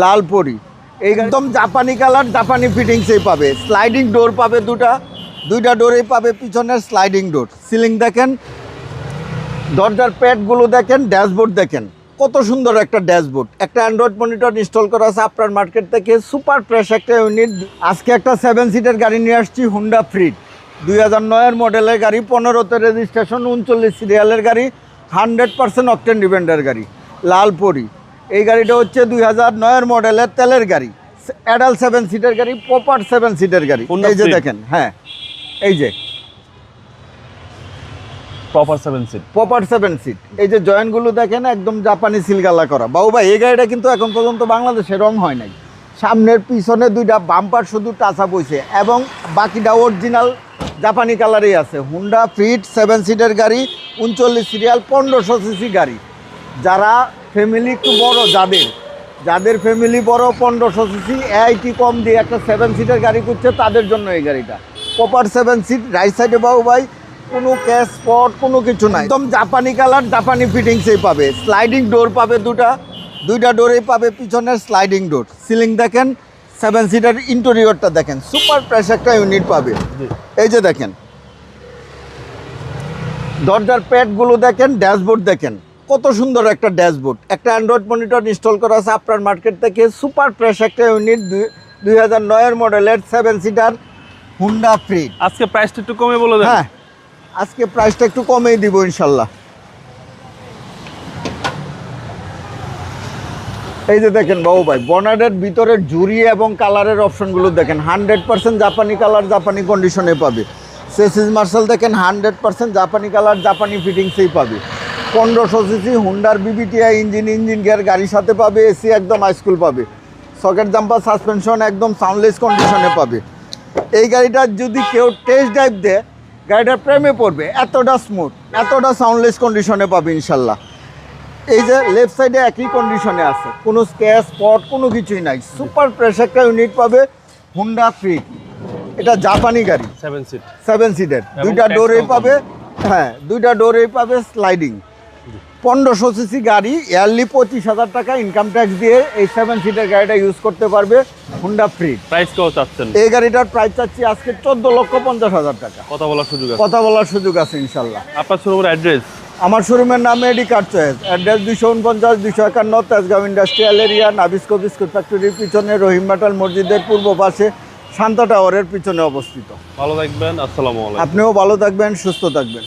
লালপরি একদম জাপানি কালার, জাপানি ফিটিংসেই পাবে। স্লাইডিং ডোর পাবে, দুইটা ডোরেই পাবে, পিছনের স্লাইডিং ডোর। সিলিং দেখেন, দরজার প্যাডগুলো দেখেন, ড্যাশবোর্ড দেখেন, কত সুন্দর একটা ড্যাশবোর্ড। একটা অ্যান্ড্রয়েড মনিটর ইনস্টল করা আছে আপনার মার্কেট থেকে, সুপার ফ্রেশ একটা ইউনিট। আজকে একটা 7 সিটের গাড়ি নিয়ে আসছি, হুন্ডা ফ্রিড 2009-এর মডেলের গাড়ি, 15তে রেজিস্ট্রেশন, 39 সিরিয়ালের গাড়ি, 100% অকটেন ডিপেন্ডের গাড়ি, লালপরি। এই গাড়িটা হচ্ছে 2009-এর মডেলের তেলের গাড়ি, অ্যাডাল্ট 7 সিটের গাড়ি, প্রপার 7 সিটের গাড়ি। এই যে দেখেন, হ্যাঁ এই যে প্রপার 7 সিট। এই যে জয়েন্টগুলো দেখেন, একদম জাপানি সিলগালা করা। বাবু ভাই, এই গাড়িটা কিন্তু এখন পর্যন্ত বাংলাদেশে রং হয় নাই। সামনের পিছনে দুইটা বাম্পার শুধু টাচ আপ হয়েছে এবং বাকিটা অরিজিনাল জাপানি কালারই আছে। হুন্ডা ফ্রিড 7 সিটের গাড়ি, 39 সিরিয়াল, 1500 সিসি গাড়ি। যারা ফ্যামিলি একটু বড়, যাদের ফ্যামিলি বড়, 1500 সিসি AIT কম দিয়ে একটা 7 সিটের গাড়ি করছে, তাদের জন্য এই গাড়িটা। Proper 7 seat. রাইট সাইডে বাবু ভাই কোনো ক্যাশ স্পট কোনো কিছু নাই, একদম জাপানি কালার, জাপানি ফিটিংসেই পাবে। স্লাইডিং ডোর পাবে, দুইটা ডোরেই পাবে, পিছনের স্লাইডিং ডোর। সিলিং দেখেন, 7 সিটার ইন্টেরিয়রটা দেখেন, সুপার ফ্রেশ একটা ইউনিট পাবে। এই যে দেখেন, দরজার প্যাডগুলো দেখেন, ড্যাশবোর্ড দেখেন, কত সুন্দর একটা ড্যাশবোর্ড। একটা অ্যান্ড্রয়েড মনিটর ইনস্টল করা আছে আপনার মার্কেট থেকে, সুপার ফ্রেশ একটা ইউনিট। 2009-এর মডেলের 7 সিটার হুন্ডা ফ্রিড। আজকে প্রাইসটা একটু কমে বলে দেন। হ্যাঁ, আজকে প্রাইসটা একটু কমেই দিব ইনশাল্লাহ। এই যে দেখেন বাবু ভাই, বনারের ভিতরের জুড়ি এবং কালারের অপশনগুলো দেখেন, 100% জাপানি কালার, জাপানি কন্ডিশনে পাবে। চেসিস মার্শাল দেখেন, 100% জাপানি কালার, জাপানি ফিটিংসেই পাবে। 1500 সিসি হুন্ডার BBTI ইঞ্জিন গিয়ার গাড়ির সাথে পাবে। এসি একদম হাইস্কুল পাবে। সকেট জাম্পার সাসপেনশন একদম সাউন্ডলেস কন্ডিশনে পাবে। এই গাড়িটা যদি কেউ টেস্ট ড্রাইভ দেয়, গাড়িটার প্রেমে পড়বে। এতটা স্মুথ, এতটা সাউন্ডলেস কন্ডিশনে পাবে ইনশাল্লাহ। এই যে লেফট সাইডে একই কন্ডিশনে আছে, কোনো স্ক্র্যাচ স্পট কোনো কিছুই নাই। সুপার ফ্রেশ একটা ইউনিট পাবে হুন্ডা ফ্রিড। এটা জাপানি গাড়ি, 7 সিটের, দুইটা ডোরেই পাবে। হ্যাঁ, দুইটা ডোরেই পাবে স্লাইডিং। 1500 সিসি গাড়ি, ইয়ারলি 25,000 টাকা ইনকাম ট্যাক্স দিয়ে এই 7 সিটের গাড়িটা ইউজ করতে পারবে হুন্ডা ফ্রিড। প্রাইস কত চাচ্ছেন? এই গাড়িটার প্রাইস চাচ্ছি আজকে 14,50,000 টাকা। কথা বলার সুযোগ আছে? কথা বলার সুযোগ আছে ইনশাল্লাহ। আপনার শোরুমের অ্যাড্রেস? আমার শোরুমের নাম AD car choice. Address 249-251 Tejgaon industrial area, Nabisco biscuit ফ্যাক্টরির পিছনে, রহিম মাটাল মসজিদের পূর্ব পাশে, শান্ত টাওয়ারের পিছনে অবস্থিত। ভালো থাকবেন, আসসালামু আলাইকুম। আপনিও ভালো থাকবেন, সুস্থ থাকবেন।